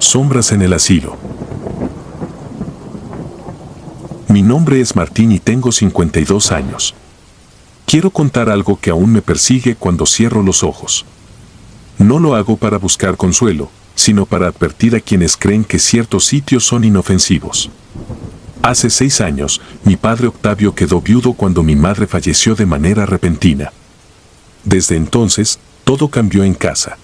Sombras en el asilo. Mi nombre es Martín y tengo 52 años. Quiero contar algo que aún me persigue cuando cierro los ojos. No lo hago para buscar consuelo, sino para advertir a quienes creen que ciertos sitios son inofensivos. Hace 6 años, mi padre Octavio quedó viudo cuando mi madre falleció de manera repentina. Desde entonces, todo cambió en casa.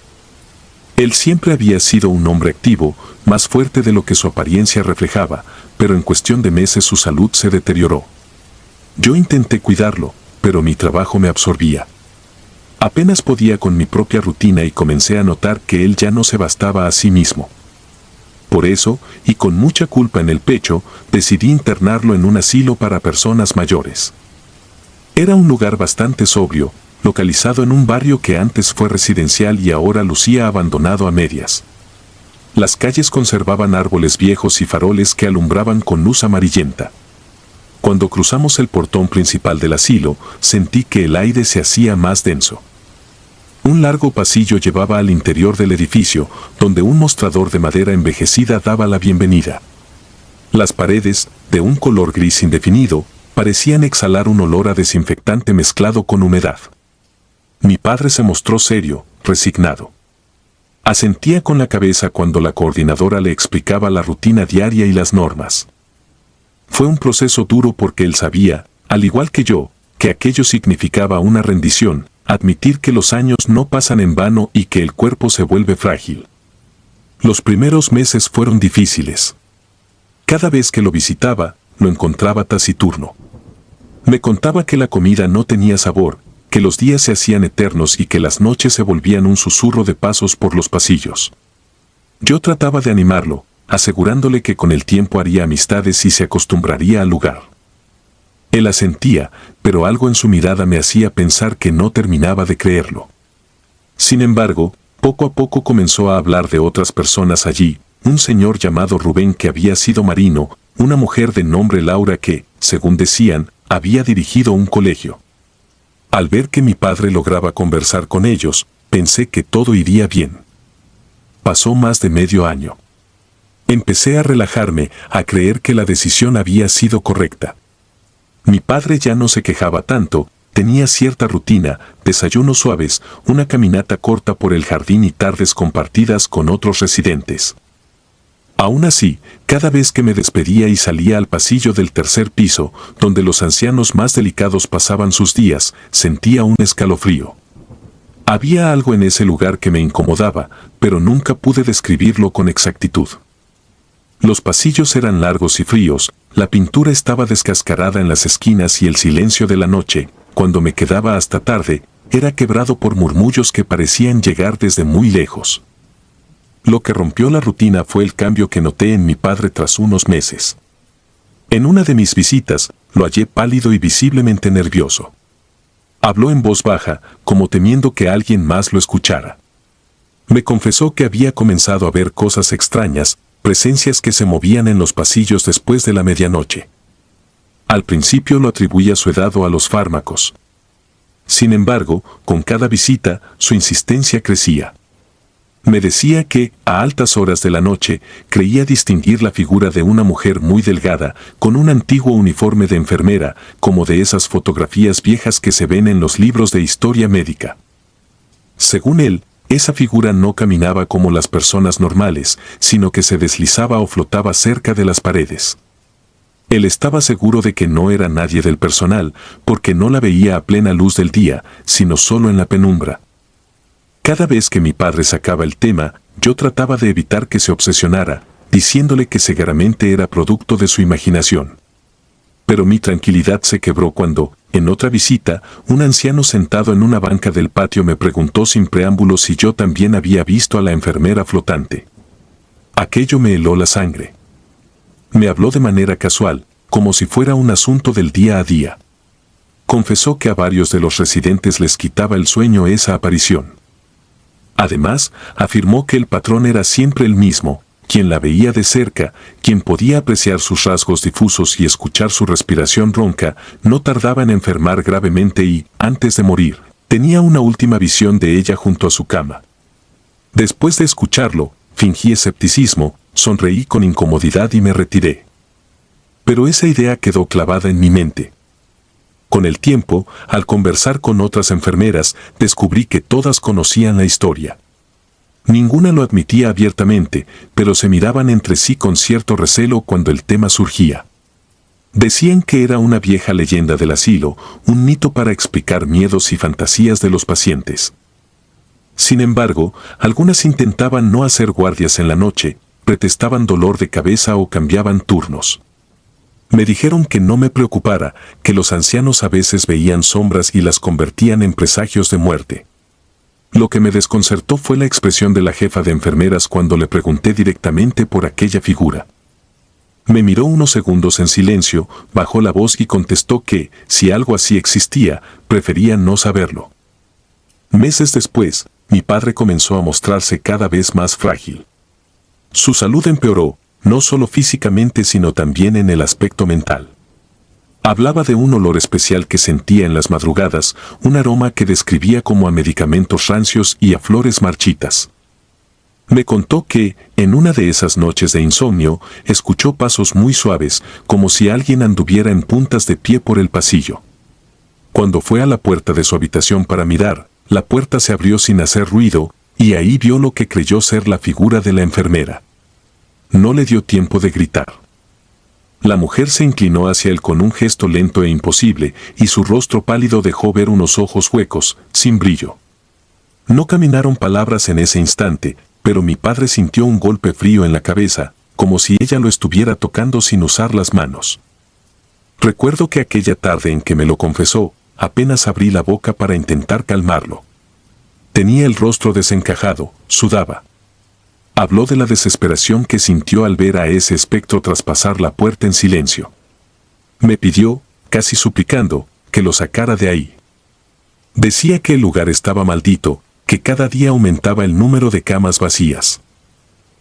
Él siempre había sido un hombre activo, más fuerte de lo que su apariencia reflejaba, pero en cuestión de meses su salud se deterioró. Yo intenté cuidarlo, pero mi trabajo me absorbía. Apenas podía con mi propia rutina y comencé a notar que él ya no se bastaba a sí mismo. Por eso, y con mucha culpa en el pecho, decidí internarlo en un asilo para personas mayores. Era un lugar bastante sobrio, localizado en un barrio que antes fue residencial y ahora lucía abandonado a medias. Las calles conservaban árboles viejos y faroles que alumbraban con luz amarillenta. Cuando cruzamos el portón principal del asilo, sentí que el aire se hacía más denso. Un largo pasillo llevaba al interior del edificio, donde un mostrador de madera envejecida daba la bienvenida. Las paredes, de un color gris indefinido, parecían exhalar un olor a desinfectante mezclado con humedad. Mi padre se mostró serio, resignado. Asentía con la cabeza cuando la coordinadora le explicaba la rutina diaria y las normas. Fue un proceso duro porque él sabía, al igual que yo, que aquello significaba una rendición, admitir que los años no pasan en vano y que el cuerpo se vuelve frágil. Los primeros meses fueron difíciles. Cada vez que lo visitaba, lo encontraba taciturno. Me contaba que la comida no tenía sabor, que los días se hacían eternos y que las noches se volvían un susurro de pasos por los pasillos. Yo trataba de animarlo, asegurándole que con el tiempo haría amistades y se acostumbraría al lugar. Él asentía, pero algo en su mirada me hacía pensar que no terminaba de creerlo. Sin embargo, poco a poco comenzó a hablar de otras personas allí, un señor llamado Rubén que había sido marino, una mujer de nombre Laura que, según decían, había dirigido un colegio. Al ver que mi padre lograba conversar con ellos, pensé que todo iría bien. Pasó más de medio año. Empecé a relajarme, a creer que la decisión había sido correcta. Mi padre ya no se quejaba tanto, tenía cierta rutina, desayunos suaves, una caminata corta por el jardín y tardes compartidas con otros residentes. Aún así, cada vez que me despedía y salía al pasillo del tercer piso, donde los ancianos más delicados pasaban sus días, sentía un escalofrío. Había algo en ese lugar que me incomodaba, pero nunca pude describirlo con exactitud. Los pasillos eran largos y fríos, la pintura estaba descascarada en las esquinas y el silencio de la noche, cuando me quedaba hasta tarde, era quebrado por murmullos que parecían llegar desde muy lejos. Lo que rompió la rutina fue el cambio que noté en mi padre tras unos meses. En una de mis visitas, lo hallé pálido y visiblemente nervioso. Habló en voz baja, como temiendo que alguien más lo escuchara. Me confesó que había comenzado a ver cosas extrañas, presencias que se movían en los pasillos después de la medianoche. Al principio lo atribuía a su edad o a los fármacos. Sin embargo, con cada visita, su insistencia crecía. Me decía que, a altas horas de la noche, creía distinguir la figura de una mujer muy delgada, con un antiguo uniforme de enfermera, como de esas fotografías viejas que se ven en los libros de historia médica. Según él, esa figura no caminaba como las personas normales, sino que se deslizaba o flotaba cerca de las paredes. Él estaba seguro de que no era nadie del personal, porque no la veía a plena luz del día, sino solo en la penumbra. Cada vez que mi padre sacaba el tema, yo trataba de evitar que se obsesionara, diciéndole que seguramente era producto de su imaginación. Pero mi tranquilidad se quebró cuando, en otra visita, un anciano sentado en una banca del patio me preguntó sin preámbulos si yo también había visto a la enfermera flotante. Aquello me heló la sangre. Me habló de manera casual, como si fuera un asunto del día a día. Confesó que a varios de los residentes les quitaba el sueño esa aparición. Además, afirmó que el patrón era siempre el mismo, quien la veía de cerca, quien podía apreciar sus rasgos difusos y escuchar su respiración ronca, no tardaba en enfermar gravemente y, antes de morir, tenía una última visión de ella junto a su cama. Después de escucharlo, fingí escepticismo, sonreí con incomodidad y me retiré. Pero esa idea quedó clavada en mi mente. Con el tiempo, al conversar con otras enfermeras, descubrí que todas conocían la historia. Ninguna lo admitía abiertamente, pero se miraban entre sí con cierto recelo cuando el tema surgía. Decían que era una vieja leyenda del asilo, un mito para explicar miedos y fantasías de los pacientes. Sin embargo, algunas intentaban no hacer guardias en la noche, pretestaban dolor de cabeza o cambiaban turnos. Me dijeron que no me preocupara, que los ancianos a veces veían sombras y las convertían en presagios de muerte. Lo que me desconcertó fue la expresión de la jefa de enfermeras cuando le pregunté directamente por aquella figura. Me miró unos segundos en silencio, bajó la voz y contestó que, si algo así existía, prefería no saberlo. Meses después, mi padre comenzó a mostrarse cada vez más frágil. Su salud empeoró, no solo físicamente sino también en el aspecto mental. Hablaba de un olor especial que sentía en las madrugadas, un aroma que describía como a medicamentos rancios y a flores marchitas. Me contó que, en una de esas noches de insomnio, escuchó pasos muy suaves, como si alguien anduviera en puntas de pie por el pasillo. Cuando fue a la puerta de su habitación para mirar, la puerta se abrió sin hacer ruido, y ahí vio lo que creyó ser la figura de la enfermera. No le dio tiempo de gritar. La mujer se inclinó hacia él con un gesto lento e imposible, y su rostro pálido dejó ver unos ojos huecos, sin brillo. No caminaron palabras en ese instante, pero mi padre sintió un golpe frío en la cabeza, como si ella lo estuviera tocando sin usar las manos. Recuerdo que aquella tarde en que me lo confesó, apenas abrí la boca para intentar calmarlo. Tenía el rostro desencajado, sudaba. Habló de la desesperación que sintió al ver a ese espectro traspasar la puerta en silencio. Me pidió, casi suplicando, que lo sacara de ahí. Decía que el lugar estaba maldito, que cada día aumentaba el número de camas vacías.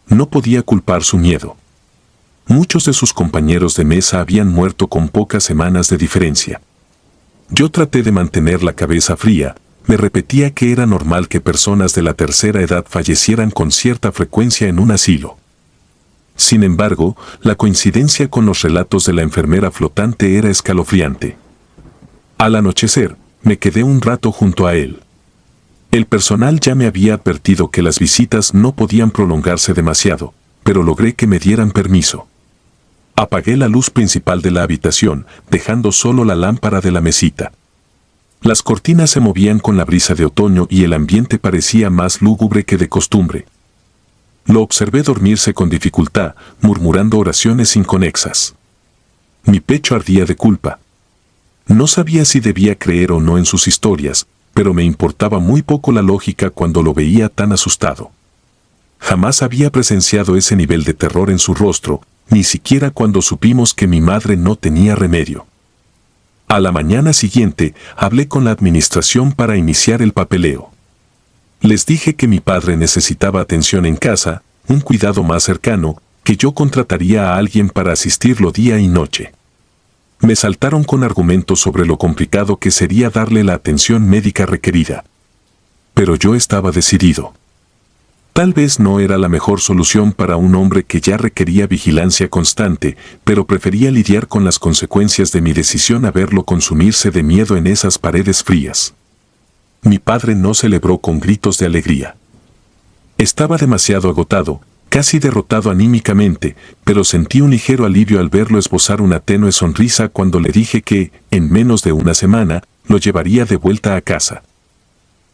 No podía culpar su miedo. Muchos de sus compañeros de mesa habían muerto con pocas semanas de diferencia. Yo traté de mantener la cabeza fría, me repetía que era normal que personas de la tercera edad fallecieran con cierta frecuencia en un asilo. Sin embargo, la coincidencia con los relatos de la enfermera flotante era escalofriante. Al anochecer, me quedé un rato junto a él. El personal ya me había advertido que las visitas no podían prolongarse demasiado, pero logré que me dieran permiso. Apagué la luz principal de la habitación, dejando solo la lámpara de la mesita. Las cortinas se movían con la brisa de otoño y el ambiente parecía más lúgubre que de costumbre. Lo observé dormirse con dificultad, murmurando oraciones inconexas. Mi pecho ardía de culpa. No sabía si debía creer o no en sus historias, pero me importaba muy poco la lógica cuando lo veía tan asustado. Jamás había presenciado ese nivel de terror en su rostro, ni siquiera cuando supimos que mi madre no tenía remedio. A la mañana siguiente, hablé con la administración para iniciar el papeleo. Les dije que mi padre necesitaba atención en casa, un cuidado más cercano, que yo contrataría a alguien para asistirlo día y noche. Me saltaron con argumentos sobre lo complicado que sería darle la atención médica requerida. Pero yo estaba decidido. Tal vez no era la mejor solución para un hombre que ya requería vigilancia constante, pero prefería lidiar con las consecuencias de mi decisión a verlo consumirse de miedo en esas paredes frías. Mi padre no celebró con gritos de alegría. Estaba demasiado agotado, casi derrotado anímicamente, pero sentí un ligero alivio al verlo esbozar una tenue sonrisa cuando le dije que, en menos de una semana, lo llevaría de vuelta a casa.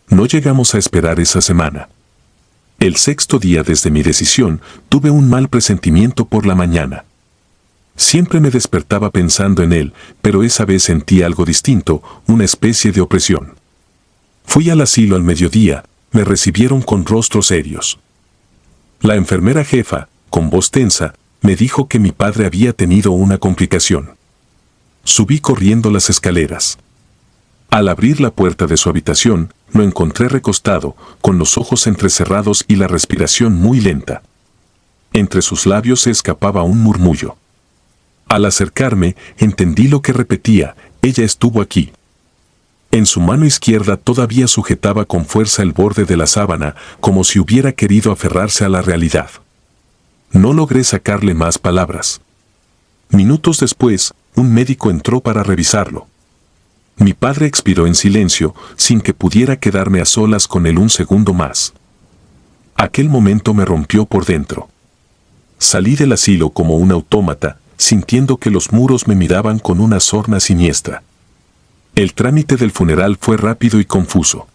No llegamos a esperar esa semana. El sexto día desde mi decisión, tuve un mal presentimiento por la mañana. Siempre me despertaba pensando en él, pero esa vez sentí algo distinto, una especie de opresión. Fui al asilo al mediodía, me recibieron con rostros serios. La enfermera jefa, con voz tensa, me dijo que mi padre había tenido una complicación. Subí corriendo las escaleras. Al abrir la puerta de su habitación, lo encontré recostado, con los ojos entrecerrados y la respiración muy lenta. Entre sus labios se escapaba un murmullo. Al acercarme, entendí lo que repetía: ella estuvo aquí. En su mano izquierda todavía sujetaba con fuerza el borde de la sábana, como si hubiera querido aferrarse a la realidad. No logré sacarle más palabras. Minutos después, un médico entró para revisarlo. Mi padre expiró en silencio, sin que pudiera quedarme a solas con él un segundo más. Aquel momento me rompió por dentro. Salí del asilo como un autómata, sintiendo que los muros me miraban con una sorna siniestra. El trámite del funeral fue rápido y confuso.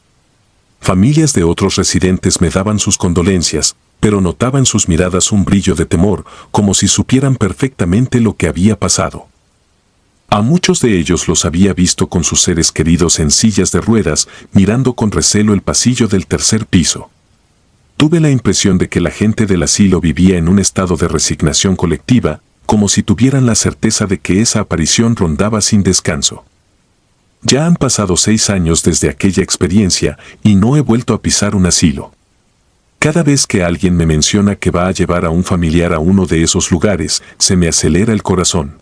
Familias de otros residentes me daban sus condolencias, pero notaba en sus miradas un brillo de temor, como si supieran perfectamente lo que había pasado. A muchos de ellos los había visto con sus seres queridos en sillas de ruedas, mirando con recelo el pasillo del tercer piso. Tuve la impresión de que la gente del asilo vivía en un estado de resignación colectiva, como si tuvieran la certeza de que esa aparición rondaba sin descanso. Ya han pasado 6 años desde aquella experiencia y no he vuelto a pisar un asilo. Cada vez que alguien me menciona que va a llevar a un familiar a uno de esos lugares, se me acelera el corazón.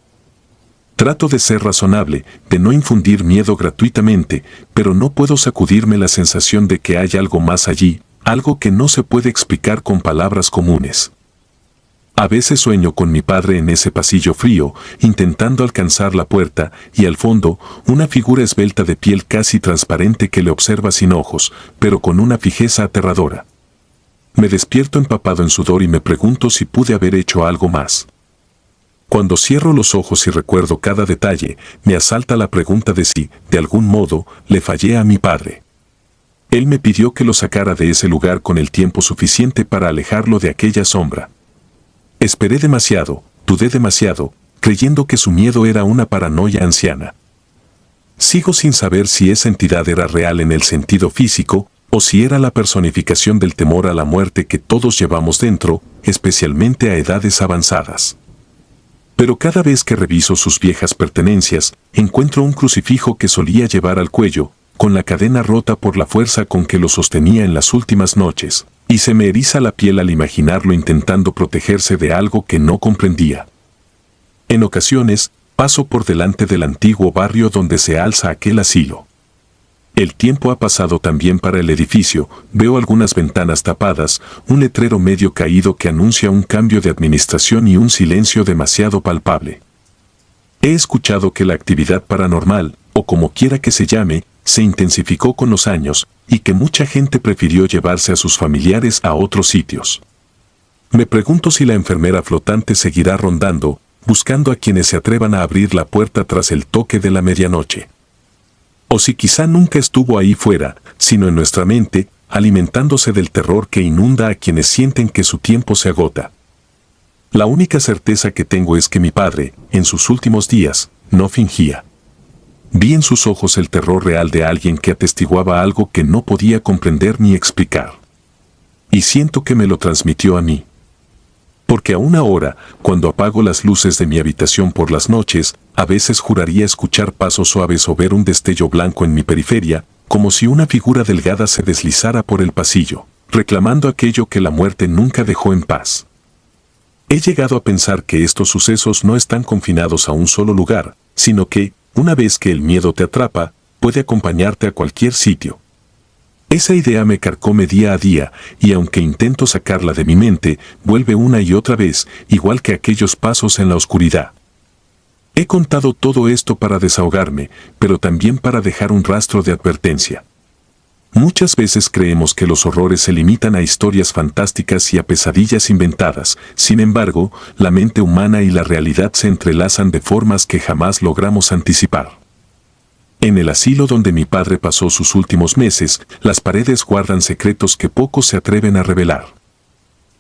Trato de ser razonable, de no infundir miedo gratuitamente, pero no puedo sacudirme la sensación de que hay algo más allí, algo que no se puede explicar con palabras comunes. A veces sueño con mi padre en ese pasillo frío, intentando alcanzar la puerta, y al fondo, una figura esbelta de piel casi transparente que le observa sin ojos, pero con una fijeza aterradora. Me despierto empapado en sudor y me pregunto si pude haber hecho algo más. Cuando cierro los ojos y recuerdo cada detalle, me asalta la pregunta de si, de algún modo, le fallé a mi padre. Él me pidió que lo sacara de ese lugar con el tiempo suficiente para alejarlo de aquella sombra. Esperé demasiado, dudé demasiado, creyendo que su miedo era una paranoia anciana. Sigo sin saber si esa entidad era real en el sentido físico, o si era la personificación del temor a la muerte que todos llevamos dentro, especialmente a edades avanzadas. Pero cada vez que reviso sus viejas pertenencias, encuentro un crucifijo que solía llevar al cuello, con la cadena rota por la fuerza con que lo sostenía en las últimas noches, y se me eriza la piel al imaginarlo intentando protegerse de algo que no comprendía. En ocasiones, paso por delante del antiguo barrio donde se alza aquel asilo. El tiempo ha pasado también para el edificio, veo algunas ventanas tapadas, un letrero medio caído que anuncia un cambio de administración y un silencio demasiado palpable. He escuchado que la actividad paranormal, o como quiera que se llame, se intensificó con los años, y que mucha gente prefirió llevarse a sus familiares a otros sitios. Me pregunto si la enfermera flotante seguirá rondando, buscando a quienes se atrevan a abrir la puerta tras el toque de la medianoche. O si quizá nunca estuvo ahí fuera, sino en nuestra mente, alimentándose del terror que inunda a quienes sienten que su tiempo se agota. La única certeza que tengo es que mi padre, en sus últimos días, no fingía. Vi en sus ojos el terror real de alguien que atestiguaba algo que no podía comprender ni explicar. Y siento que me lo transmitió a mí. Porque aún ahora, cuando apago las luces de mi habitación por las noches, a veces juraría escuchar pasos suaves o ver un destello blanco en mi periferia, como si una figura delgada se deslizara por el pasillo, reclamando aquello que la muerte nunca dejó en paz. He llegado a pensar que estos sucesos no están confinados a un solo lugar, sino que, una vez que el miedo te atrapa, puede acompañarte a cualquier sitio. Esa idea me carcome día a día, y aunque intento sacarla de mi mente, vuelve una y otra vez, igual que aquellos pasos en la oscuridad. He contado todo esto para desahogarme, pero también para dejar un rastro de advertencia. Muchas veces creemos que los horrores se limitan a historias fantásticas y a pesadillas inventadas, sin embargo, la mente humana y la realidad se entrelazan de formas que jamás logramos anticipar. En el asilo donde mi padre pasó sus últimos meses, las paredes guardan secretos que pocos se atreven a revelar.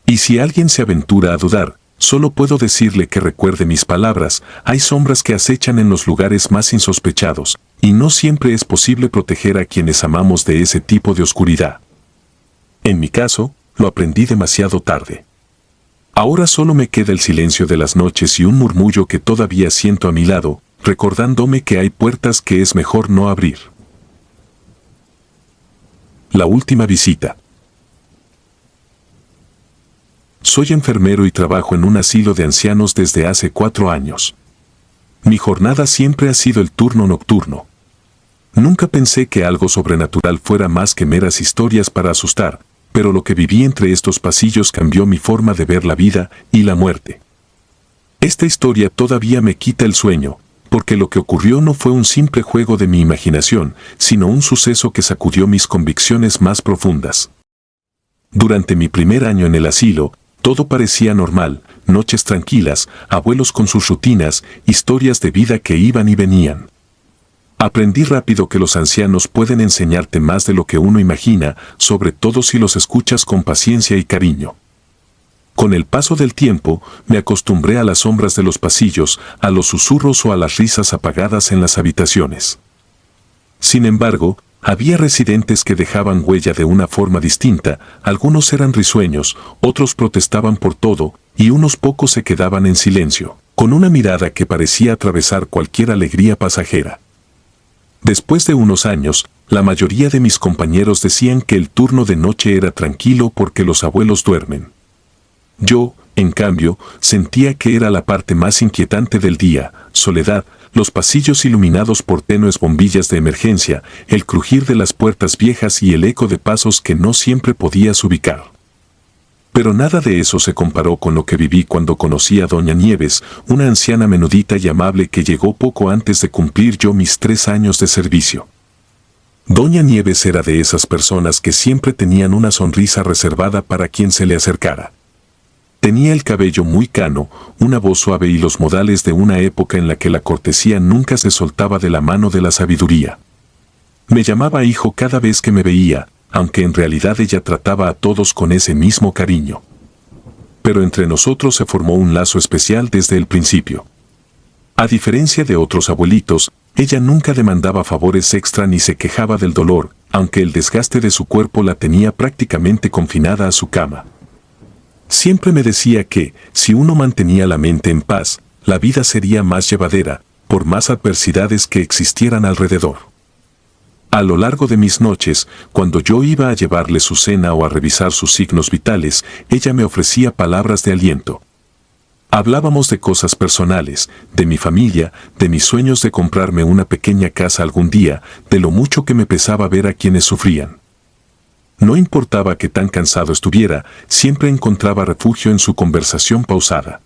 Y si alguien se aventura a dudar, solo puedo decirle que recuerde mis palabras, hay sombras que acechan en los lugares más insospechados, y no siempre es posible proteger a quienes amamos de ese tipo de oscuridad. En mi caso, lo aprendí demasiado tarde. Ahora solo me queda el silencio de las noches y un murmullo que todavía siento a mi lado, recordándome que hay puertas que es mejor no abrir. La última visita. Soy enfermero y trabajo en un asilo de ancianos desde hace 4 años. Mi jornada siempre ha sido el turno nocturno. Nunca pensé que algo sobrenatural fuera más que meras historias para asustar, pero lo que viví entre estos pasillos cambió mi forma de ver la vida y la muerte. Esta historia todavía me quita el sueño, porque lo que ocurrió no fue un simple juego de mi imaginación, sino un suceso que sacudió mis convicciones más profundas. Durante mi primer año en el asilo, todo parecía normal, noches tranquilas, abuelos con sus rutinas, historias de vida que iban y venían. Aprendí rápido que los ancianos pueden enseñarte más de lo que uno imagina, sobre todo si los escuchas con paciencia y cariño. Con el paso del tiempo, me acostumbré a las sombras de los pasillos, a los susurros o a las risas apagadas en las habitaciones. Sin embargo, había residentes que dejaban huella de una forma distinta, algunos eran risueños, otros protestaban por todo, y unos pocos se quedaban en silencio, con una mirada que parecía atravesar cualquier alegría pasajera. Después de unos años, la mayoría de mis compañeros decían que el turno de noche era tranquilo porque los abuelos duermen. Yo, en cambio, sentía que era la parte más inquietante del día: soledad, los pasillos iluminados por tenues bombillas de emergencia, el crujir de las puertas viejas y el eco de pasos que no siempre podías ubicar. Pero nada de eso se comparó con lo que viví cuando conocí a Doña Nieves, una anciana menudita y amable que llegó poco antes de cumplir yo mis 3 años de servicio. Doña Nieves era de esas personas que siempre tenían una sonrisa reservada para quien se le acercara. Tenía el cabello muy cano, una voz suave y los modales de una época en la que la cortesía nunca se soltaba de la mano de la sabiduría. Me llamaba hijo cada vez que me veía, aunque en realidad ella trataba a todos con ese mismo cariño. Pero entre nosotros se formó un lazo especial desde el principio. A diferencia de otros abuelitos, ella nunca demandaba favores extra ni se quejaba del dolor, aunque el desgaste de su cuerpo la tenía prácticamente confinada a su cama. Siempre me decía que, si uno mantenía la mente en paz, la vida sería más llevadera, por más adversidades que existieran alrededor. A lo largo de mis noches, cuando yo iba a llevarle su cena o a revisar sus signos vitales, ella me ofrecía palabras de aliento. Hablábamos de cosas personales, de mi familia, de mis sueños de comprarme una pequeña casa algún día, de lo mucho que me pesaba ver a quienes sufrían. No importaba que tan cansado estuviera, siempre encontraba refugio en su conversación pausada.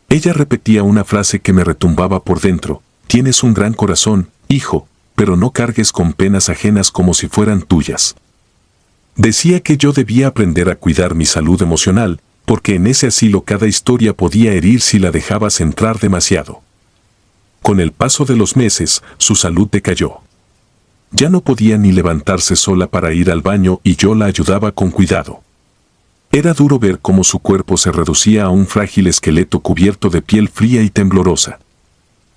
Ella repetía una frase que me retumbaba por dentro: «Tienes un gran corazón, hijo, pero no cargues con penas ajenas como si fueran tuyas». Decía que yo debía aprender a cuidar mi salud emocional, porque en ese asilo cada historia podía herir si la dejabas entrar demasiado. Con el paso de los meses, su salud decayó. Ya no podía ni levantarse sola para ir al baño y yo la ayudaba con cuidado. Era duro ver cómo su cuerpo se reducía a un frágil esqueleto cubierto de piel fría y temblorosa.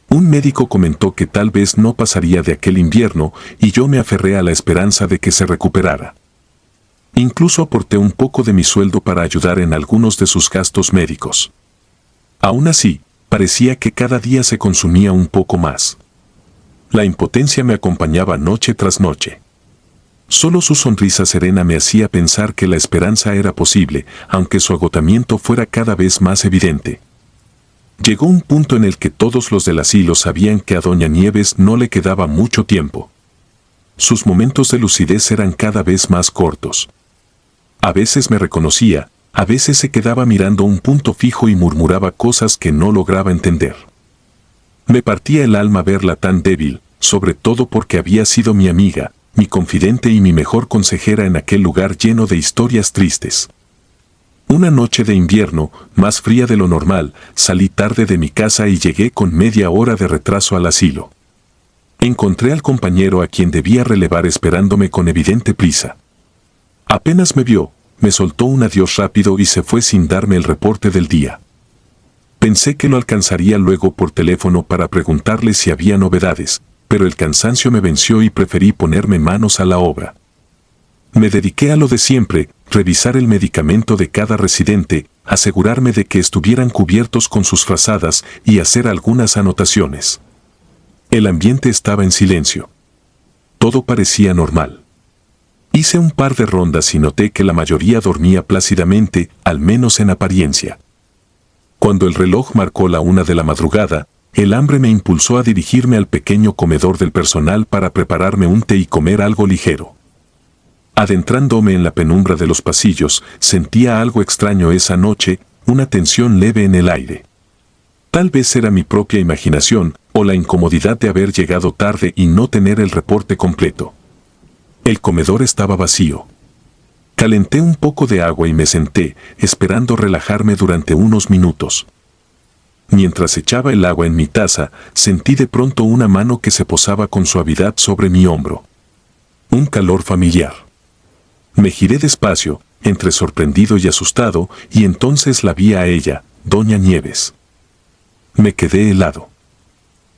Un médico comentó que tal vez no pasaría de aquel invierno y yo me aferré a la esperanza de que se recuperara. Incluso aporté un poco de mi sueldo para ayudar en algunos de sus gastos médicos. Aún así, parecía que cada día se consumía un poco más. La impotencia me acompañaba noche tras noche. Solo su sonrisa serena me hacía pensar que la esperanza era posible, aunque su agotamiento fuera cada vez más evidente. Llegó un punto en el que todos los del asilo sabían que a Doña Nieves no le quedaba mucho tiempo. Sus momentos de lucidez eran cada vez más cortos. A veces me reconocía, a veces se quedaba mirando un punto fijo y murmuraba cosas que no lograba entender. Me partía el alma verla tan débil, sobre todo porque había sido mi amiga, mi confidente y mi mejor consejera en aquel lugar lleno de historias tristes. Una noche de invierno, más fría de lo normal, salí tarde de mi casa y llegué con media hora de retraso al asilo. Encontré al compañero a quien debía relevar esperándome con evidente prisa. Apenas me vio, me soltó un adiós rápido y se fue sin darme el reporte del día. Pensé que lo alcanzaría luego por teléfono para preguntarle si había novedades, pero el cansancio me venció y preferí ponerme manos a la obra. Me dediqué a lo de siempre, revisar el medicamento de cada residente, asegurarme de que estuvieran cubiertos con sus frazadas y hacer algunas anotaciones. El ambiente estaba en silencio. Todo parecía normal. Hice un par de rondas y noté que la mayoría dormía plácidamente, al menos en apariencia. Cuando el reloj marcó la 1 de la madrugada, el hambre me impulsó a dirigirme al pequeño comedor del personal para prepararme un té y comer algo ligero. Adentrándome en la penumbra de los pasillos, sentía algo extraño esa noche, una tensión leve en el aire. Tal vez era mi propia imaginación, o la incomodidad de haber llegado tarde y no tener el reporte completo. El comedor estaba vacío. Calenté un poco de agua y me senté, esperando relajarme durante unos minutos. Mientras echaba el agua en mi taza, sentí de pronto una mano que se posaba con suavidad sobre mi hombro. Un calor familiar. Me giré despacio, entre sorprendido y asustado, y entonces la vi a ella, Doña Nieves. Me quedé helado.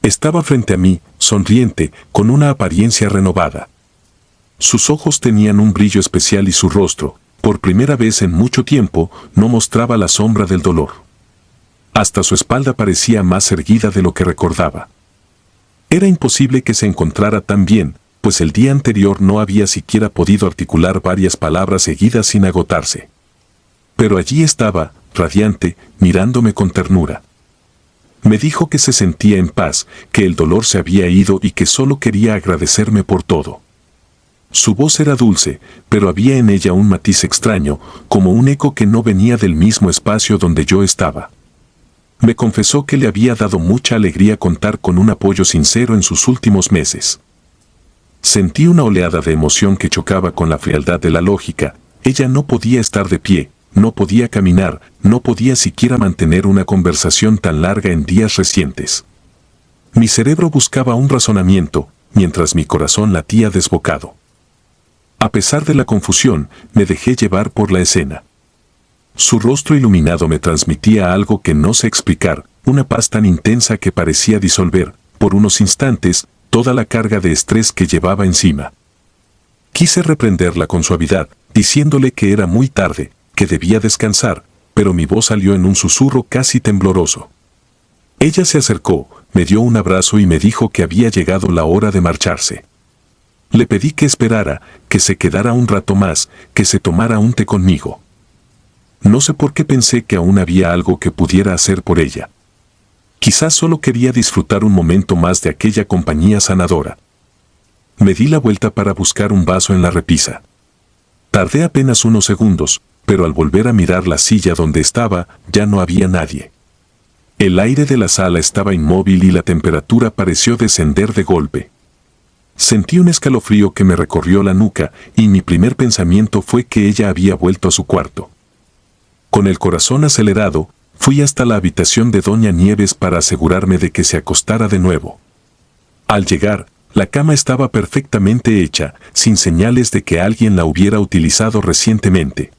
Estaba frente a mí, sonriente, con una apariencia renovada. Sus ojos tenían un brillo especial y su rostro, por primera vez en mucho tiempo, no mostraba la sombra del dolor. Hasta su espalda parecía más erguida de lo que recordaba. Era imposible que se encontrara tan bien, pues el día anterior no había siquiera podido articular varias palabras seguidas sin agotarse. Pero allí estaba, radiante, mirándome con ternura. Me dijo que se sentía en paz, que el dolor se había ido y que solo quería agradecerme por todo. Su voz era dulce, pero había en ella un matiz extraño, como un eco que no venía del mismo espacio donde yo estaba. Me confesó que le había dado mucha alegría contar con un apoyo sincero en sus últimos meses. Sentí una oleada de emoción que chocaba con la frialdad de la lógica. Ella no podía estar de pie, no podía caminar, no podía siquiera mantener una conversación tan larga en días recientes. Mi cerebro buscaba un razonamiento, mientras mi corazón latía desbocado. A pesar de la confusión, me dejé llevar por la escena. Su rostro iluminado me transmitía algo que no sé explicar, una paz tan intensa que parecía disolver, por unos instantes, toda la carga de estrés que llevaba encima. Quise reprenderla con suavidad, diciéndole que era muy tarde, que debía descansar, pero mi voz salió en un susurro casi tembloroso. Ella se acercó, me dio un abrazo y me dijo que había llegado la hora de marcharse. Le pedí que esperara, que se quedara un rato más, que se tomara un té conmigo. No sé por qué pensé que aún había algo que pudiera hacer por ella. Quizás solo quería disfrutar un momento más de aquella compañía sanadora. Me di la vuelta para buscar un vaso en la repisa. Tardé apenas unos segundos, pero al volver a mirar la silla donde estaba, ya no había nadie. El aire de la sala estaba inmóvil y la temperatura pareció descender de golpe. Sentí un escalofrío que me recorrió la nuca y mi primer pensamiento fue que ella había vuelto a su cuarto. Con el corazón acelerado, fui hasta la habitación de Doña Nieves para asegurarme de que se acostara de nuevo. Al llegar, la cama estaba perfectamente hecha, sin señales de que alguien la hubiera utilizado recientemente.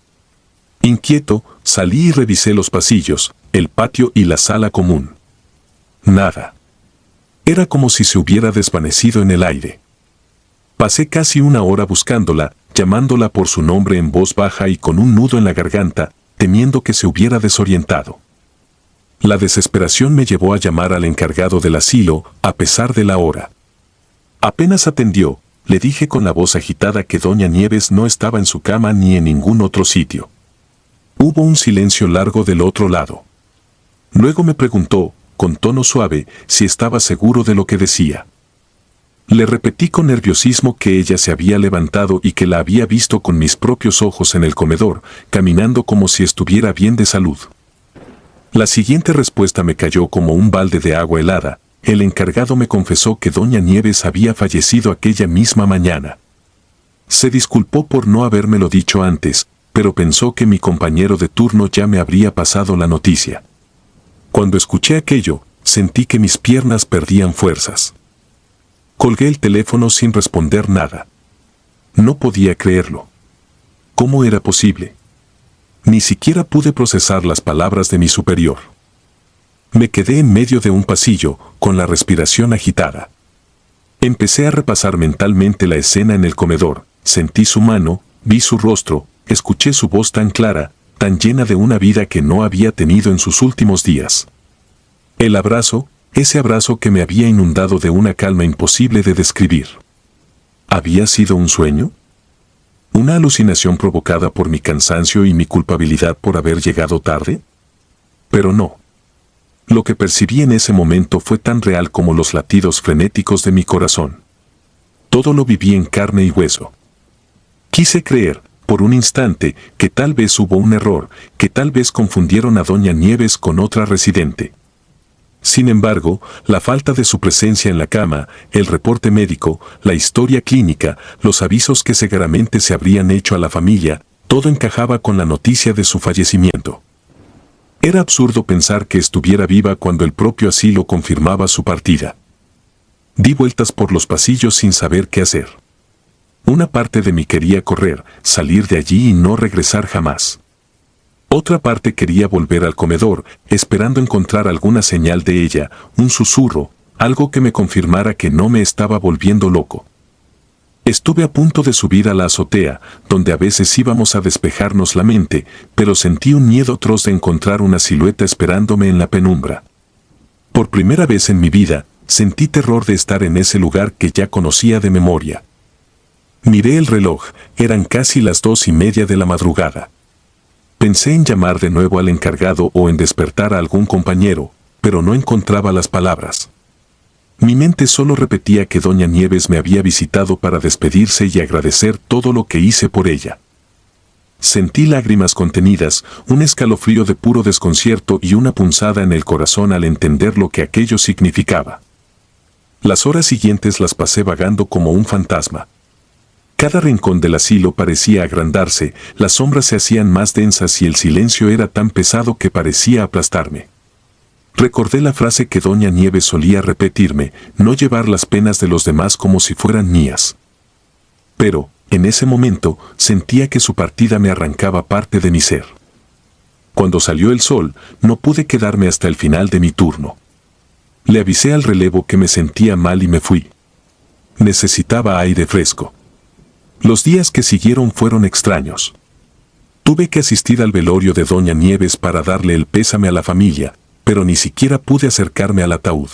Inquieto, salí y revisé los pasillos, el patio y la sala común. Nada. Era como si se hubiera desvanecido en el aire. Pasé casi una hora buscándola, llamándola por su nombre en voz baja y con un nudo en la garganta, temiendo que se hubiera desorientado. La desesperación me llevó a llamar al encargado del asilo, a pesar de la hora. Apenas atendió, le dije con la voz agitada que Doña Nieves no estaba en su cama ni en ningún otro sitio. Hubo un silencio largo del otro lado. Luego me preguntó, con tono suave, si estaba seguro de lo que decía. Le repetí con nerviosismo que ella se había levantado y que la había visto con mis propios ojos en el comedor, caminando como si estuviera bien de salud. La siguiente respuesta me cayó como un balde de agua helada. El encargado me confesó que Doña Nieves había fallecido aquella misma mañana. Se disculpó por no habérmelo dicho antes, pero pensó que mi compañero de turno ya me habría pasado la noticia. Cuando escuché aquello, sentí que mis piernas perdían fuerzas. Colgué el teléfono sin responder nada. No podía creerlo. ¿Cómo era posible? Ni siquiera pude procesar las palabras de mi superior. Me quedé en medio de un pasillo, con la respiración agitada. Empecé a repasar mentalmente la escena en el comedor, sentí su mano, vi su rostro, escuché su voz tan clara, tan llena de una vida que no había tenido en sus últimos días. El abrazo, ese abrazo que me había inundado de una calma imposible de describir. ¿Había sido un sueño? ¿Una alucinación provocada por mi cansancio y mi culpabilidad por haber llegado tarde? Pero no. Lo que percibí en ese momento fue tan real como los latidos frenéticos de mi corazón. Todo lo viví en carne y hueso. Quise creer, por un instante, que tal vez hubo un error, que tal vez confundieron a doña Nieves con otra residente. Sin embargo, la falta de su presencia en la cama, el reporte médico, la historia clínica, los avisos que seguramente se habrían hecho a la familia, todo encajaba con la noticia de su fallecimiento. Era absurdo pensar que estuviera viva cuando el propio asilo confirmaba su partida. Di vueltas por los pasillos sin saber qué hacer. Una parte de mí quería correr, salir de allí y no regresar jamás. Otra parte quería volver al comedor, esperando encontrar alguna señal de ella, un susurro, algo que me confirmara que no me estaba volviendo loco. Estuve a punto de subir a la azotea, donde a veces íbamos a despejarnos la mente, pero sentí un miedo atroz de encontrar una silueta esperándome en la penumbra. Por primera vez en mi vida, sentí terror de estar en ese lugar que ya conocía de memoria. Miré el reloj, eran casi las 2:30 de la madrugada. Pensé en llamar de nuevo al encargado o en despertar a algún compañero, pero no encontraba las palabras. Mi mente solo repetía que doña Nieves me había visitado para despedirse y agradecer todo lo que hice por ella. Sentí lágrimas contenidas, un escalofrío de puro desconcierto y una punzada en el corazón al entender lo que aquello significaba. Las horas siguientes las pasé vagando como un fantasma. Cada rincón del asilo parecía agrandarse, las sombras se hacían más densas y el silencio era tan pesado que parecía aplastarme. Recordé la frase que doña Nieves solía repetirme, no llevar las penas de los demás como si fueran mías. Pero, en ese momento, sentía que su partida me arrancaba parte de mi ser. Cuando salió el sol, no pude quedarme hasta el final de mi turno. Le avisé al relevo que me sentía mal y me fui. Necesitaba aire fresco. Los días que siguieron fueron extraños. Tuve que asistir al velorio de doña Nieves para darle el pésame a la familia, pero ni siquiera pude acercarme al ataúd.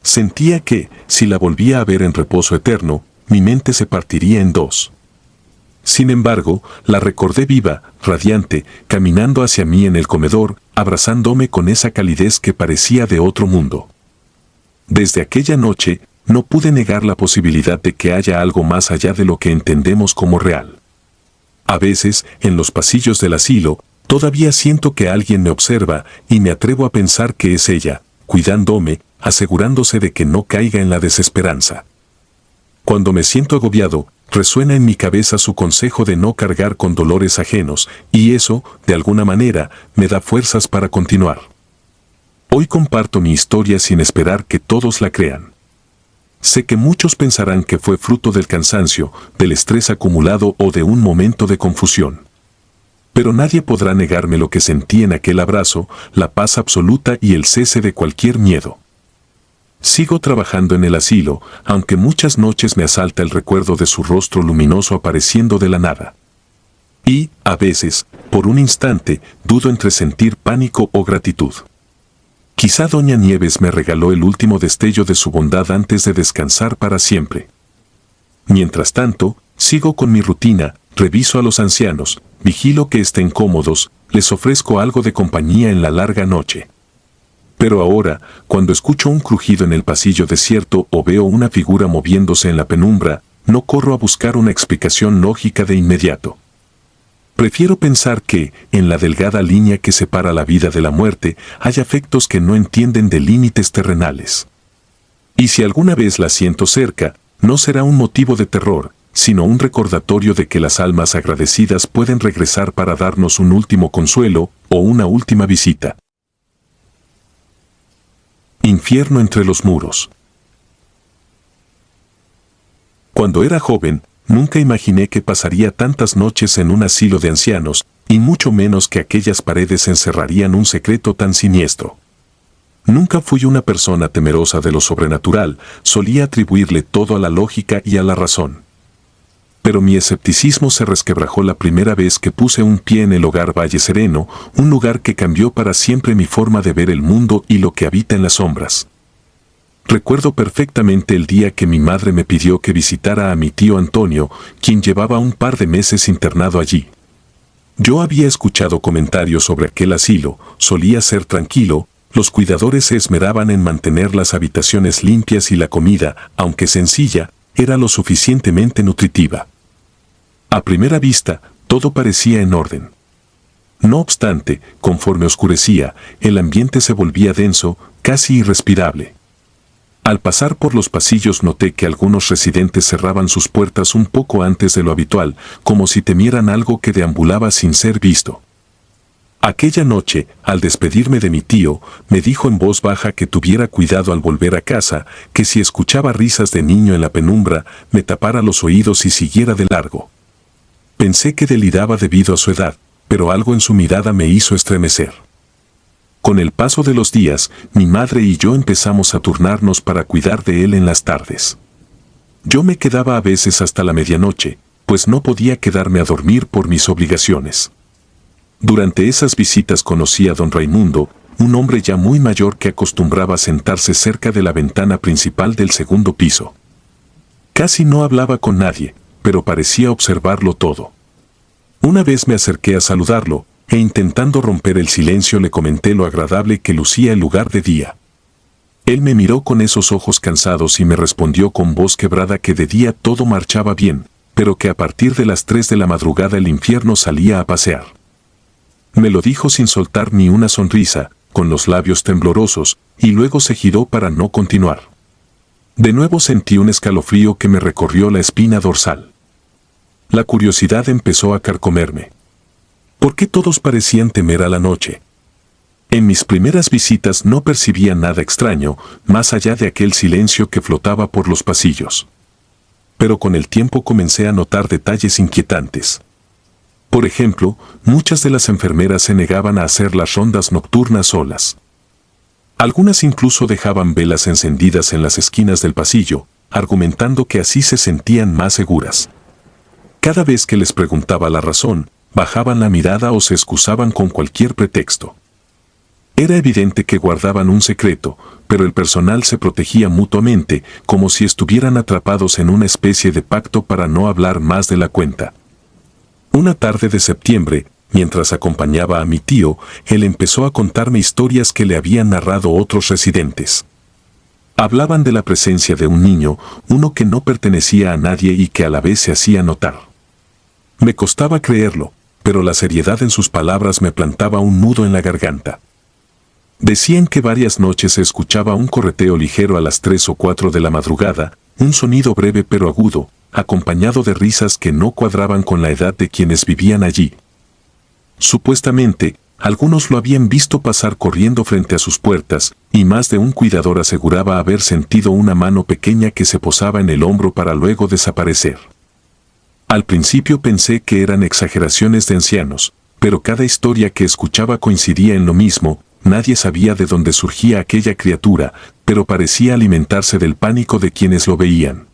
Sentía que, si la volvía a ver en reposo eterno, mi mente se partiría en dos. Sin embargo, la recordé viva, radiante, caminando hacia mí en el comedor, abrazándome con esa calidez que parecía de otro mundo. Desde aquella noche, no pude negar la posibilidad de que haya algo más allá de lo que entendemos como real. A veces, en los pasillos del asilo, todavía siento que alguien me observa y me atrevo a pensar que es ella, cuidándome, asegurándose de que no caiga en la desesperanza. Cuando me siento agobiado, resuena en mi cabeza su consejo de no cargar con dolores ajenos, y eso, de alguna manera, me da fuerzas para continuar. Hoy comparto mi historia sin esperar que todos la crean. Sé que muchos pensarán que fue fruto del cansancio, del estrés acumulado o de un momento de confusión. Pero nadie podrá negarme lo que sentí en aquel abrazo, la paz absoluta y el cese de cualquier miedo. Sigo trabajando en el asilo, aunque muchas noches me asalta el recuerdo de su rostro luminoso apareciendo de la nada. Y, a veces, por un instante, dudo entre sentir pánico o gratitud. Quizá doña Nieves me regaló el último destello de su bondad antes de descansar para siempre. Mientras tanto, sigo con mi rutina, reviso a los ancianos, vigilo que estén cómodos, les ofrezco algo de compañía en la larga noche. Pero ahora, cuando escucho un crujido en el pasillo desierto o veo una figura moviéndose en la penumbra, no corro a buscar una explicación lógica de inmediato. Prefiero pensar que, en la delgada línea que separa la vida de la muerte, hay afectos que no entienden de límites terrenales. Y si alguna vez la siento cerca, no será un motivo de terror, sino un recordatorio de que las almas agradecidas pueden regresar para darnos un último consuelo o una última visita. Infierno entre los muros. Cuando era joven, nunca imaginé que pasaría tantas noches en un asilo de ancianos, y mucho menos que aquellas paredes encerrarían un secreto tan siniestro. Nunca fui una persona temerosa de lo sobrenatural, solía atribuirle todo a la lógica y a la razón. Pero mi escepticismo se resquebrajó la primera vez que puse un pie en el hogar Valle Sereno, un lugar que cambió para siempre mi forma de ver el mundo y lo que habita en las sombras. Recuerdo perfectamente el día que mi madre me pidió que visitara a mi tío Antonio, quien llevaba un par de meses internado allí. Yo había escuchado comentarios sobre aquel asilo, solía ser tranquilo, Los cuidadores se esmeraban en mantener las habitaciones limpias y la comida, aunque sencilla, era lo suficientemente nutritiva. A primera vista, todo parecía en orden. No obstante, conforme oscurecía, el ambiente se volvía denso, casi irrespirable. Al pasar por los pasillos noté que algunos residentes cerraban sus puertas un poco antes de lo habitual, como si temieran algo que deambulaba sin ser visto. Aquella noche, al despedirme de mi tío, me dijo en voz baja que tuviera cuidado al volver a casa, que si escuchaba risas de niño en la penumbra, me tapara los oídos y siguiera de largo. Pensé que deliraba debido a su edad, pero algo en su mirada me hizo estremecer. Con el paso de los días, mi madre y yo empezamos a turnarnos para cuidar de él en las tardes. Yo me quedaba a veces hasta la medianoche, pues no podía quedarme a dormir por mis obligaciones. Durante esas visitas conocí a don Raimundo, un hombre ya muy mayor que acostumbraba sentarse cerca de la ventana principal del segundo piso. Casi no hablaba con nadie, pero parecía observarlo todo. Una vez me acerqué a saludarlo, e intentando romper el silencio le comenté lo agradable que lucía el lugar de día. Él me miró con esos ojos cansados y me respondió con voz quebrada que de día todo marchaba bien, pero que a partir de las 3 de la madrugada el infierno salía a pasear. Me lo dijo sin soltar ni una sonrisa, con los labios temblorosos, y luego se giró para no continuar. De nuevo sentí un escalofrío que me recorrió la espina dorsal. La curiosidad empezó a carcomerme. ¿Por qué todos parecían temer a la noche? En mis primeras visitas no percibía nada extraño, más allá de aquel silencio que flotaba por los pasillos. Pero con el tiempo comencé a notar detalles inquietantes. Por ejemplo, muchas de las enfermeras se negaban a hacer las rondas nocturnas solas. Algunas incluso dejaban velas encendidas en las esquinas del pasillo, argumentando que así se sentían más seguras. Cada vez que les preguntaba la razón, bajaban la mirada o se excusaban con cualquier pretexto. Era evidente que guardaban un secreto, pero el personal se protegía mutuamente, como si estuvieran atrapados en una especie de pacto para no hablar más de la cuenta. Una tarde de septiembre, mientras acompañaba a mi tío, él empezó a contarme historias que le habían narrado otros residentes. Hablaban de la presencia de un niño, uno que no pertenecía a nadie y que a la vez se hacía notar. Me costaba creerlo, pero la seriedad en sus palabras me plantaba un nudo en la garganta. Decían que varias noches se escuchaba un correteo ligero a las 3 o 4 de la madrugada, un sonido breve pero agudo, acompañado de risas que no cuadraban con la edad de quienes vivían allí. Supuestamente, algunos lo habían visto pasar corriendo frente a sus puertas, y más de un cuidador aseguraba haber sentido una mano pequeña que se posaba en el hombro para luego desaparecer. Al principio pensé que eran exageraciones de ancianos, pero cada historia que escuchaba coincidía en lo mismo. Nadie sabía de dónde surgía aquella criatura, pero parecía alimentarse del pánico de quienes lo veían.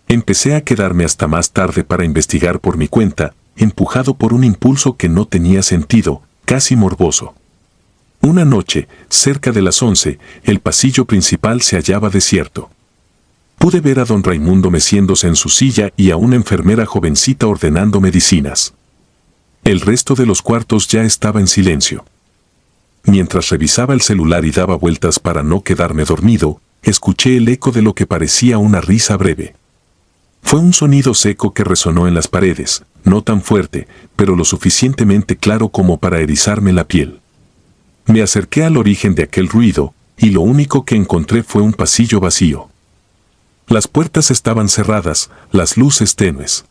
Empecé a quedarme hasta más tarde para investigar por mi cuenta, empujado por un impulso que no tenía sentido, casi morboso. Una noche, cerca de las 11, el pasillo principal se hallaba desierto. Pude ver a don Raimundo meciéndose en su silla y a una enfermera jovencita ordenando medicinas. El resto de los cuartos ya estaba en silencio. Mientras revisaba el celular y daba vueltas para no quedarme dormido, escuché el eco de lo que parecía una risa breve. Fue un sonido seco que resonó en las paredes, no tan fuerte, pero lo suficientemente claro como para erizarme la piel. Me acerqué al origen de aquel ruido, y lo único que encontré fue un pasillo vacío. Las puertas estaban cerradas, las luces tenues.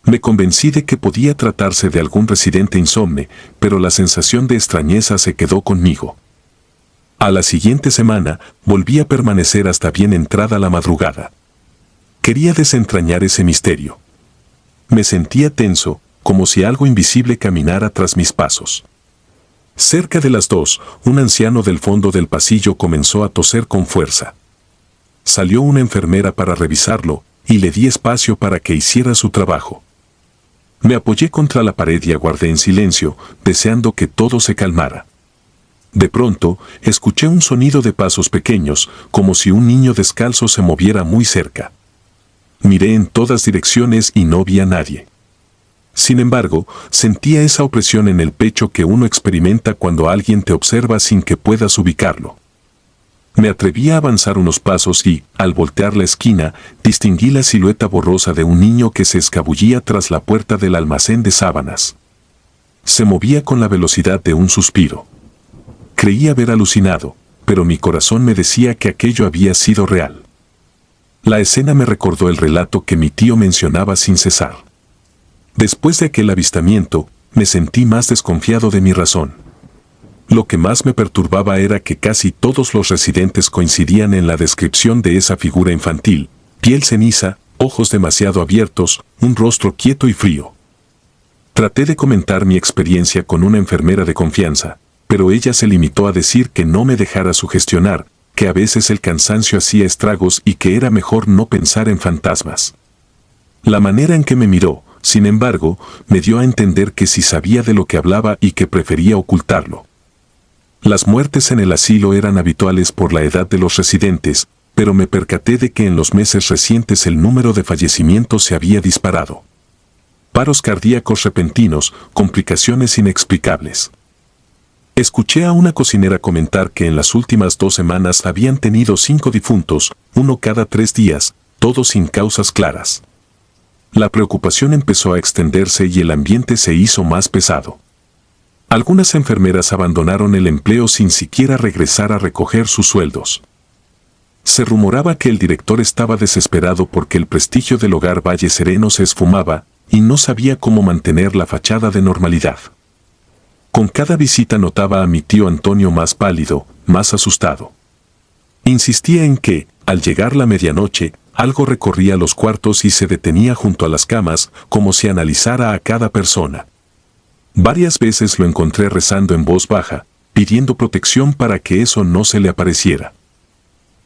Me convencí de que podía tratarse de algún residente insomne, pero la sensación de extrañeza se quedó conmigo. A la siguiente semana, volví a permanecer hasta bien entrada la madrugada. Quería desentrañar ese misterio. Me sentía tenso, como si algo invisible caminara tras mis pasos. Cerca de las 2, un anciano del fondo del pasillo comenzó a toser con fuerza. Salió una enfermera para revisarlo, y le di espacio para que hiciera su trabajo. Me apoyé contra la pared y aguardé en silencio, deseando que todo se calmara. De pronto, escuché un sonido de pasos pequeños, como si un niño descalzo se moviera muy cerca. Miré en todas direcciones y no vi a nadie. Sin embargo, sentía esa opresión en el pecho que uno experimenta cuando alguien te observa sin que puedas ubicarlo. Me atreví a avanzar unos pasos y, al voltear la esquina, distinguí la silueta borrosa de un niño que se escabullía tras la puerta del almacén de sábanas. Se movía con la velocidad de un suspiro. Creí haber alucinado, pero mi corazón me decía que aquello había sido real. La escena me recordó el relato que mi tío mencionaba sin cesar. Después de aquel avistamiento, me sentí más desconfiado de mi razón. Lo que más me perturbaba era que casi todos los residentes coincidían en la descripción de esa figura infantil: piel ceniza, ojos demasiado abiertos, un rostro quieto y frío. Traté de comentar mi experiencia con una enfermera de confianza, pero ella se limitó a decir que no me dejara sugestionar, que a veces el cansancio hacía estragos y que era mejor no pensar en fantasmas. La manera en que me miró, sin embargo, me dio a entender que sí sabía de lo que hablaba y que prefería ocultarlo. Las muertes en el asilo eran habituales por la edad de los residentes, pero me percaté de que en los meses recientes el número de fallecimientos se había disparado. Paros cardíacos repentinos, complicaciones inexplicables. Escuché a una cocinera comentar que en las últimas 2 semanas habían tenido 5 difuntos, uno cada 3 días, todos sin causas claras. La preocupación empezó a extenderse y el ambiente se hizo más pesado. Algunas enfermeras abandonaron el empleo sin siquiera regresar a recoger sus sueldos. Se rumoraba que el director estaba desesperado porque el prestigio del hogar Valle Sereno se esfumaba y no sabía cómo mantener la fachada de normalidad. Con cada visita notaba a mi tío Antonio más pálido, más asustado. Insistía en que, al llegar la medianoche, algo recorría los cuartos y se detenía junto a las camas, como si analizara a cada persona. Varias veces lo encontré rezando en voz baja, pidiendo protección para que eso no se le apareciera.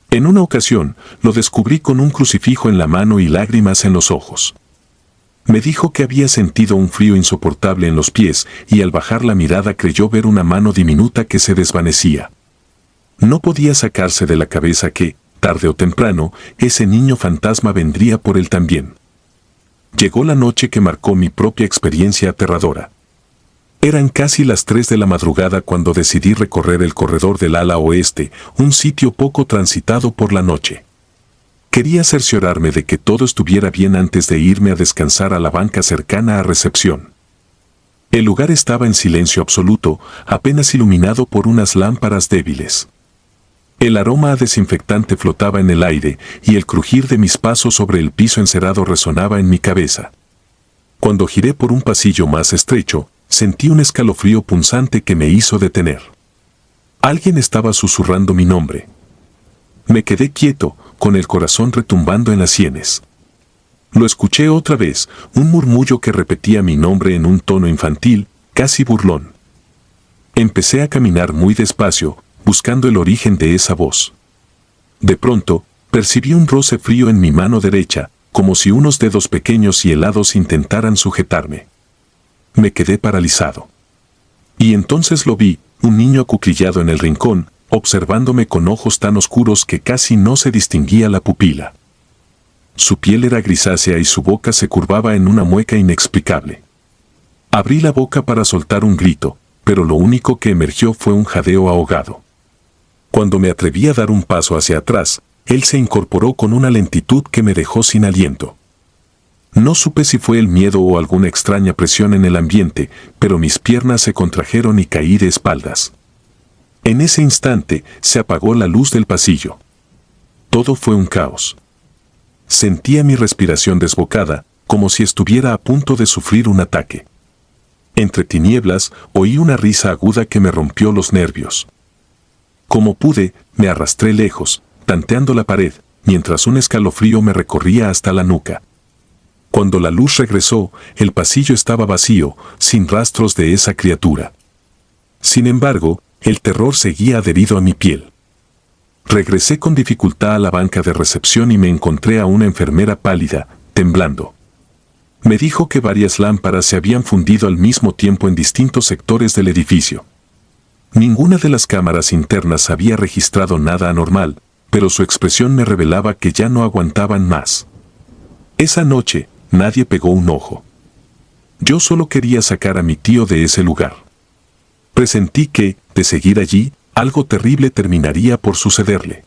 En una ocasión, lo descubrí con un crucifijo en la mano y lágrimas en los ojos. Me dijo que había sentido un frío insoportable en los pies y al bajar la mirada creyó ver una mano diminuta que se desvanecía. No podía sacarse de la cabeza que, tarde o temprano, ese niño fantasma vendría por él también. Llegó la noche que marcó mi propia experiencia aterradora. Eran casi las 3 de la madrugada cuando decidí recorrer el corredor del ala oeste, un sitio poco transitado por la noche. Quería cerciorarme de que todo estuviera bien antes de irme a descansar a la banca cercana a recepción. El lugar estaba en silencio absoluto, apenas iluminado por unas lámparas débiles. El aroma a desinfectante flotaba en el aire y el crujir de mis pasos sobre el piso encerado resonaba en mi cabeza. Cuando giré por un pasillo más estrecho, sentí un escalofrío punzante que me hizo detener. Alguien estaba susurrando mi nombre. Me quedé quieto, con el corazón retumbando en las sienes. Lo escuché otra vez, un murmullo que repetía mi nombre en un tono infantil, casi burlón. Empecé a caminar muy despacio, buscando el origen de esa voz. De pronto, percibí un roce frío en mi mano derecha, como si unos dedos pequeños y helados intentaran sujetarme. Me quedé paralizado. Y entonces lo vi, un niño acuclillado en el rincón, observándome con ojos tan oscuros que casi no se distinguía la pupila. Su piel era grisácea y su boca se curvaba en una mueca inexplicable. Abrí la boca para soltar un grito, pero lo único que emergió fue un jadeo ahogado. Cuando me atreví a dar un paso hacia atrás, él se incorporó con una lentitud que me dejó sin aliento. No supe si fue el miedo o alguna extraña presión en el ambiente, pero mis piernas se contrajeron y caí de espaldas. En ese instante, se apagó la luz del pasillo. Todo fue un caos. Sentía mi respiración desbocada, como si estuviera a punto de sufrir un ataque. Entre tinieblas, oí una risa aguda que me rompió los nervios. Como pude, me arrastré lejos, tanteando la pared, mientras un escalofrío me recorría hasta la nuca. Cuando la luz regresó, el pasillo estaba vacío, sin rastros de esa criatura. Sin embargo, el terror seguía adherido a mi piel. Regresé con dificultad a la banca de recepción y me encontré a una enfermera pálida, temblando. Me dijo que varias lámparas se habían fundido al mismo tiempo en distintos sectores del edificio. Ninguna de las cámaras internas había registrado nada anormal, pero su expresión me revelaba que ya no aguantaban más. Esa noche, nadie pegó un ojo. Yo solo quería sacar a mi tío de ese lugar. Presentí que, de seguir allí, algo terrible terminaría por sucederle.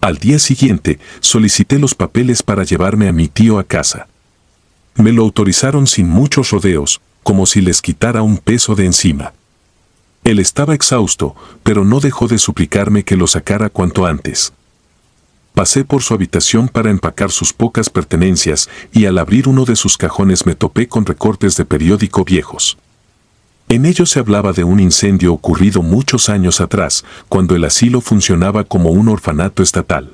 Al día siguiente, solicité los papeles para llevarme a mi tío a casa. Me lo autorizaron sin muchos rodeos, como si les quitara un peso de encima. Él estaba exhausto, pero no dejó de suplicarme que lo sacara cuanto antes. Pasé por su habitación para empacar sus pocas pertenencias y al abrir uno de sus cajones me topé con recortes de periódico viejos. En ellos se hablaba de un incendio ocurrido muchos años atrás, cuando el asilo funcionaba como un orfanato estatal.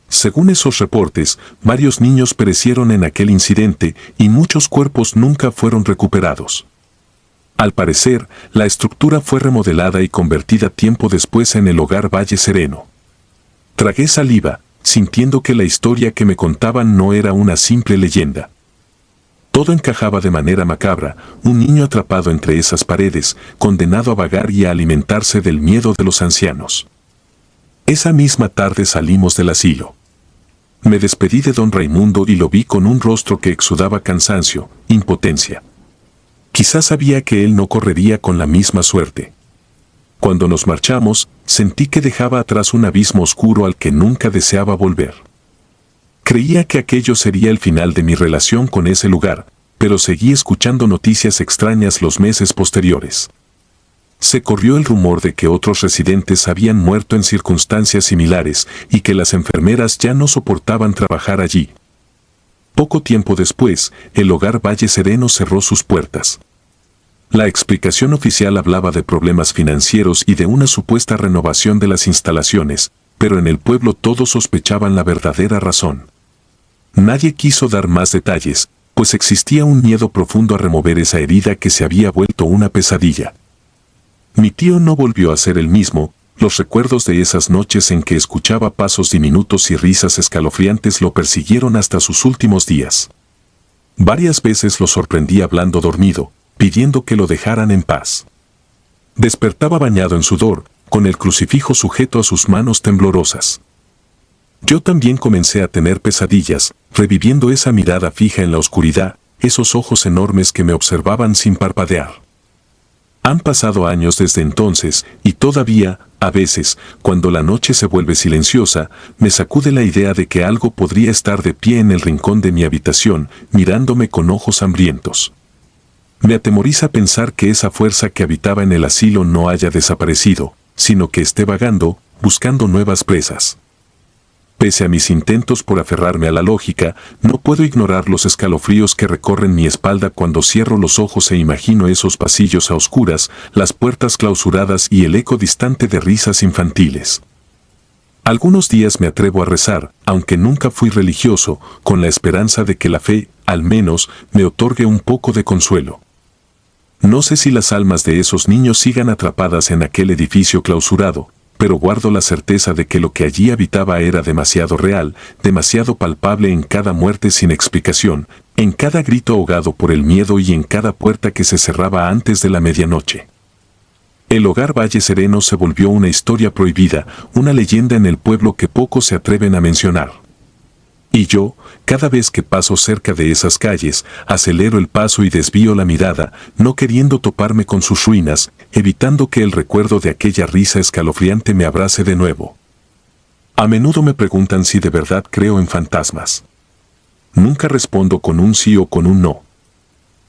Según esos reportes, varios niños perecieron en aquel incidente y muchos cuerpos nunca fueron recuperados. Al parecer, la estructura fue remodelada y convertida tiempo después en el Hogar Valle Sereno. Tragué saliva, sintiendo que la historia que me contaban no era una simple leyenda. Todo encajaba de manera macabra, un niño atrapado entre esas paredes, condenado a vagar y a alimentarse del miedo de los ancianos. Esa misma tarde salimos del asilo. Me despedí de don Raimundo y lo vi con un rostro que exudaba cansancio, impotencia. Quizás sabía que él no correría con la misma suerte. Cuando nos marchamos, sentí que dejaba atrás un abismo oscuro al que nunca deseaba volver. Creía que aquello sería el final de mi relación con ese lugar, pero seguí escuchando noticias extrañas los meses posteriores. Se corrió el rumor de que otros residentes habían muerto en circunstancias similares y que las enfermeras ya no soportaban trabajar allí. Poco tiempo después, el Hogar Valle Sereno cerró sus puertas. La explicación oficial hablaba de problemas financieros y de una supuesta renovación de las instalaciones, pero en el pueblo todos sospechaban la verdadera razón. Nadie quiso dar más detalles, pues existía un miedo profundo a remover esa herida que se había vuelto una pesadilla. Mi tío no volvió a ser el mismo, los recuerdos de esas noches en que escuchaba pasos diminutos y risas escalofriantes lo persiguieron hasta sus últimos días. Varias veces lo sorprendí hablando dormido, pidiendo que lo dejaran en paz. Despertaba bañado en sudor, con el crucifijo sujeto a sus manos temblorosas. Yo también comencé a tener pesadillas, reviviendo esa mirada fija en la oscuridad, esos ojos enormes que me observaban sin parpadear. Han pasado años desde entonces, y todavía, a veces, cuando la noche se vuelve silenciosa, me sacude la idea de que algo podría estar de pie en el rincón de mi habitación, mirándome con ojos hambrientos. Me atemoriza pensar que esa fuerza que habitaba en el asilo no haya desaparecido, sino que esté vagando, buscando nuevas presas. Pese a mis intentos por aferrarme a la lógica, no puedo ignorar los escalofríos que recorren mi espalda cuando cierro los ojos e imagino esos pasillos a oscuras, las puertas clausuradas y el eco distante de risas infantiles. Algunos días me atrevo a rezar, aunque nunca fui religioso, con la esperanza de que la fe, al menos, me otorgue un poco de consuelo. No sé si las almas de esos niños sigan atrapadas en aquel edificio clausurado, pero guardo la certeza de que lo que allí habitaba era demasiado real, demasiado palpable en cada muerte sin explicación, en cada grito ahogado por el miedo y en cada puerta que se cerraba antes de la medianoche. El Hogar Valle Sereno se volvió una historia prohibida, una leyenda en el pueblo que pocos se atreven a mencionar. Y yo, cada vez que paso cerca de esas calles, acelero el paso y desvío la mirada, no queriendo toparme con sus ruinas, evitando que el recuerdo de aquella risa escalofriante me abrace de nuevo. A menudo me preguntan si de verdad creo en fantasmas. Nunca respondo con un sí o con un no.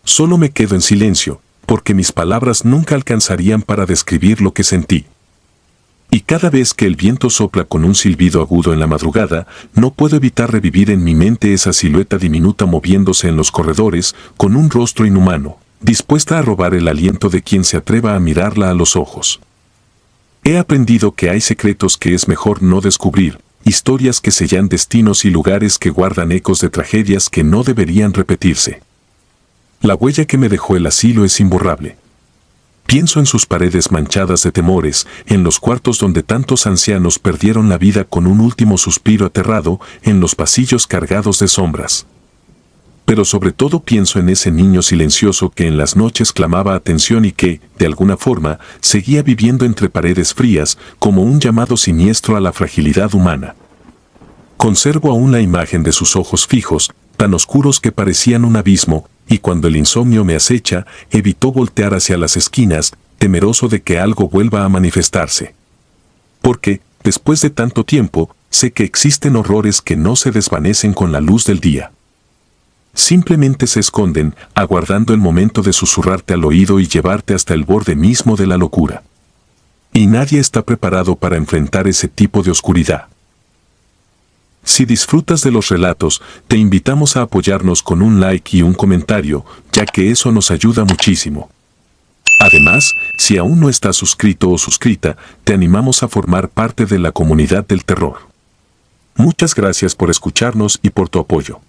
Solo me quedo en silencio, porque mis palabras nunca alcanzarían para describir lo que sentí. Y cada vez que el viento sopla con un silbido agudo en la madrugada, no puedo evitar revivir en mi mente esa silueta diminuta moviéndose en los corredores, con un rostro inhumano, dispuesta a robar el aliento de quien se atreva a mirarla a los ojos. He aprendido que hay secretos que es mejor no descubrir, historias que sellan destinos y lugares que guardan ecos de tragedias que no deberían repetirse. La huella que me dejó el asilo es imborrable. Pienso en sus paredes manchadas de temores, en los cuartos donde tantos ancianos perdieron la vida con un último suspiro aterrado, en los pasillos cargados de sombras. Pero sobre todo pienso en ese niño silencioso que en las noches clamaba atención y que, de alguna forma, seguía viviendo entre paredes frías, como un llamado siniestro a la fragilidad humana. Conservo aún la imagen de sus ojos fijos, tan oscuros que parecían un abismo, y cuando el insomnio me acecha, evito voltear hacia las esquinas, temeroso de que algo vuelva a manifestarse. Porque, después de tanto tiempo, sé que existen horrores que no se desvanecen con la luz del día. Simplemente se esconden, aguardando el momento de susurrarte al oído y llevarte hasta el borde mismo de la locura. Y nadie está preparado para enfrentar ese tipo de oscuridad. Si disfrutas de los relatos, te invitamos a apoyarnos con un like y un comentario, ya que eso nos ayuda muchísimo. Además, si aún no estás suscrito o suscrita, te animamos a formar parte de la comunidad del terror. Muchas gracias por escucharnos y por tu apoyo.